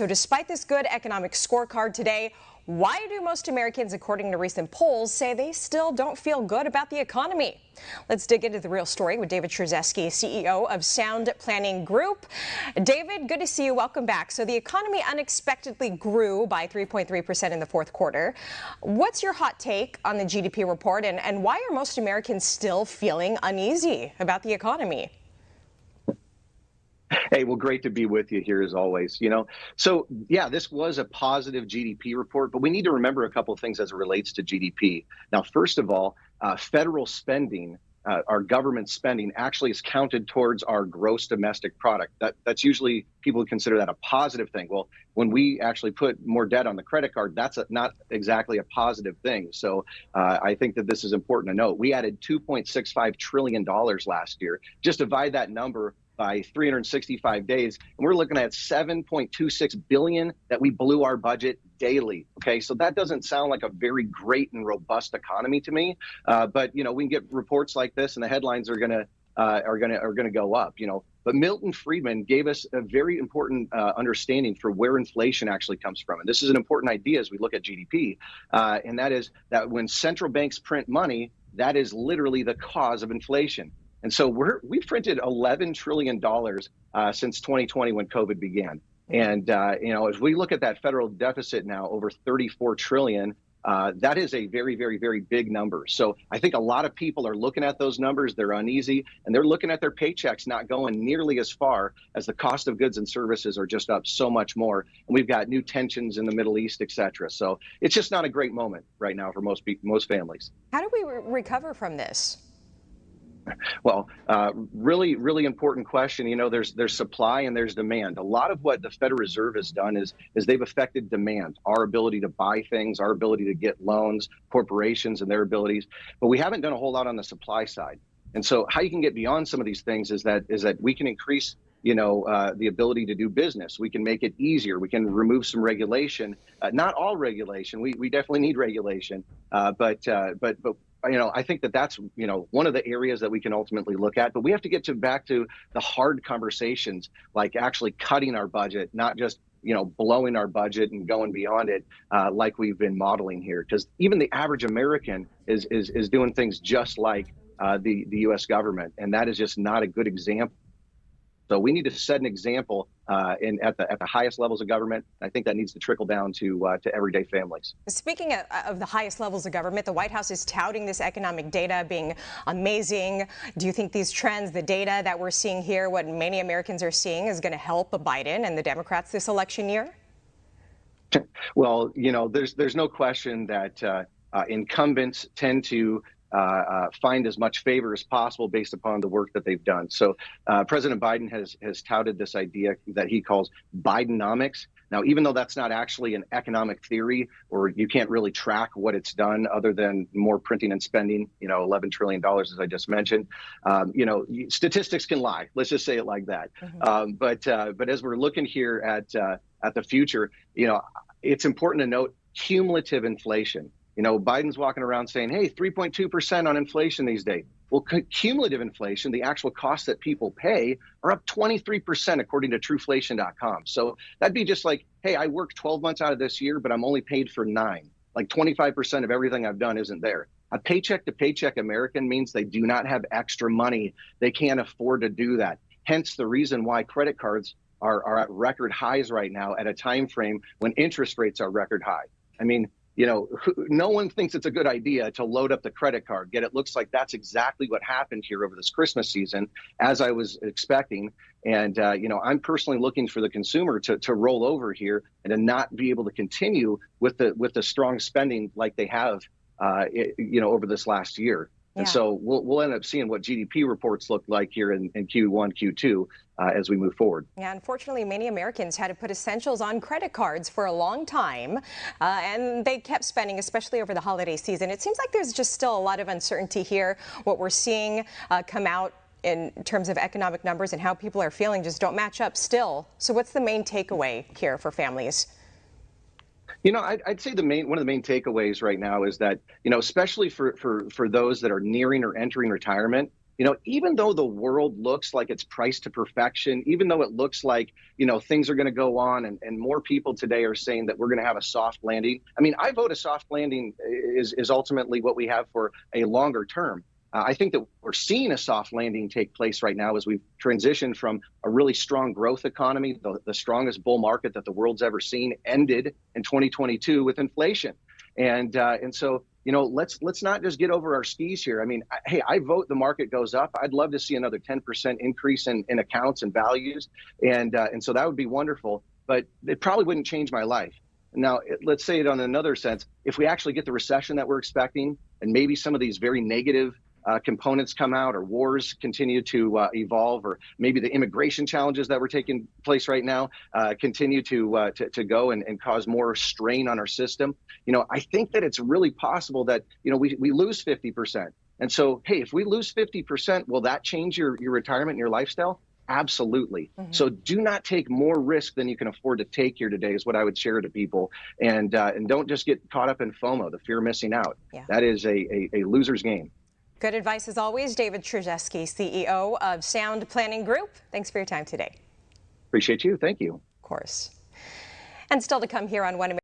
So despite this good economic scorecard today, why do most Americans, according to recent polls, say they still don't feel good about the economy? Let's dig into the real story with David Stryzewksi, CEO of Sound Planning Group. David, good to see you. Welcome back. So the economy unexpectedly grew by 3.3% in the fourth quarter. What's your hot take on the GDP report, and why are most Americans still feeling uneasy about the economy? Hey, well, great to be with you here as always. So yeah, this was a positive GDP report, but we need to remember a couple of things as it relates to GDP. Now, first of all, federal spending, our government spending actually is counted towards our gross domestic product. That's usually people consider that a positive thing. Well, when we actually put more debt on the credit card, that's not exactly a positive thing. So I think that this is important to note. We added $2.65 trillion last year. Just divide that number by 365 days, and we're looking at $7.26 billion that we blew our budget daily. Okay, so that doesn't sound like a very great and robust economy to me. But we can get reports like this, and the headlines are gonna go up. But Milton Friedman gave us a very important understanding for where inflation actually comes from, and this is an important idea as we look at GDP, and that is that when central banks print money, that is literally the cause of inflation. And so we've printed $11 trillion since 2020 when COVID began. And, as we look at that federal deficit now, over $34 trillion, that is a very, very, very big number. So I think a lot of people are looking at those numbers. They're uneasy, and they're looking at their paychecks not going nearly as far as the cost of goods and services are just up so much more. And we've got new tensions in the Middle East, et cetera. So it's just not a great moment right now for most families. How do we recover from this? Well, really, really important question. There's supply and there's demand. A lot of what the Federal Reserve has done is they've affected demand, our ability to buy things, our ability to get loans, corporations and their abilities. But we haven't done a whole lot on the supply side. And so how you can get beyond some of these things is that we can increase the ability to do business. We can make it easier. We can remove some regulation. Not all regulation. We definitely need regulation. But I think that's one of the areas that we can ultimately look at. But we have to get back to the hard conversations, like actually cutting our budget, not just blowing our budget and going beyond it, like we've been modeling here. Because even the average American is doing things just like the U.S. government, and that is just not a good example. So we need to set an example at the highest levels of government. I think that needs to trickle down to everyday families. Speaking of the highest levels of government, the White House is touting this economic data being amazing. Do you think these trends, the data that we're seeing here, what many Americans are seeing, is going to help Biden and the Democrats this election year? Well, there's no question that incumbents tend to find as much favor as possible based upon the work that they've done. So President Biden has touted this idea that he calls Bidenomics. Now, even though that's not actually an economic theory, or you can't really track what it's done other than more printing and spending, $11 trillion, as I just mentioned, statistics can lie. Let's just say it like that. Mm-hmm. But as we're looking here at the future, it's important to note cumulative inflation. Biden's walking around saying, hey, 3.2% on inflation these days. Well, cumulative inflation, the actual costs that people pay, are up 23% according to trueflation.com. So that'd be just like, hey, I worked 12 months out of this year, but I'm only paid for 9. Like 25% of everything I've done isn't there. A paycheck to paycheck American means they do not have extra money. They can't afford to do that. Hence the reason why credit cards are at record highs right now at a time frame when interest rates are record high. I mean, no one thinks it's a good idea to load up the credit card, yet it looks like that's exactly what happened here over this Christmas season, as I was expecting. And, I'm personally looking for the consumer to roll over here and to not be able to continue with the strong spending like they have, over this last year. Yeah. And so we'll end up seeing what GDP reports look like here in Q1, Q2 as we move forward. Yeah, unfortunately, many Americans had to put essentials on credit cards for a long time, and they kept spending, especially over the holiday season. It seems like there's just still a lot of uncertainty here. What we're seeing come out in terms of economic numbers and how people are feeling just don't match up still. So what's the main takeaway here for families? I'd say one of the main takeaways right now is that, especially for those that are nearing or entering retirement, even though the world looks like it's priced to perfection, even though it looks like, things are going to go on and more people today are saying that we're going to have a soft landing. I mean, I vote a soft landing is ultimately what we have for a longer term. I think that we're seeing a soft landing take place right now as we've transitioned from a really strong growth economy. The strongest bull market that the world's ever seen ended in 2022 with inflation. And so, let's not just get over our skis here. I mean, I vote the market goes up. I'd love to see another 10% increase in accounts and values. And so that would be wonderful, but it probably wouldn't change my life. Now, let's say it on another sense. If we actually get the recession that we're expecting, and maybe some of these very negative components come out, or wars continue to evolve, or maybe the immigration challenges that were taking place right now continue to go and cause more strain on our system. I think that it's really possible that we lose 50%. And so, hey, if we lose 50%, will that change your retirement and your lifestyle? Absolutely. Mm-hmm. So do not take more risk than you can afford to take here today is what I would share to people. And don't just get caught up in FOMO, the fear of missing out. Yeah. That is a loser's game. Good advice as always. David Stryzewski, CEO of Sound Planning Group. Thanks for your time today. Appreciate you. Thank you. Of course. And still to come here on One American.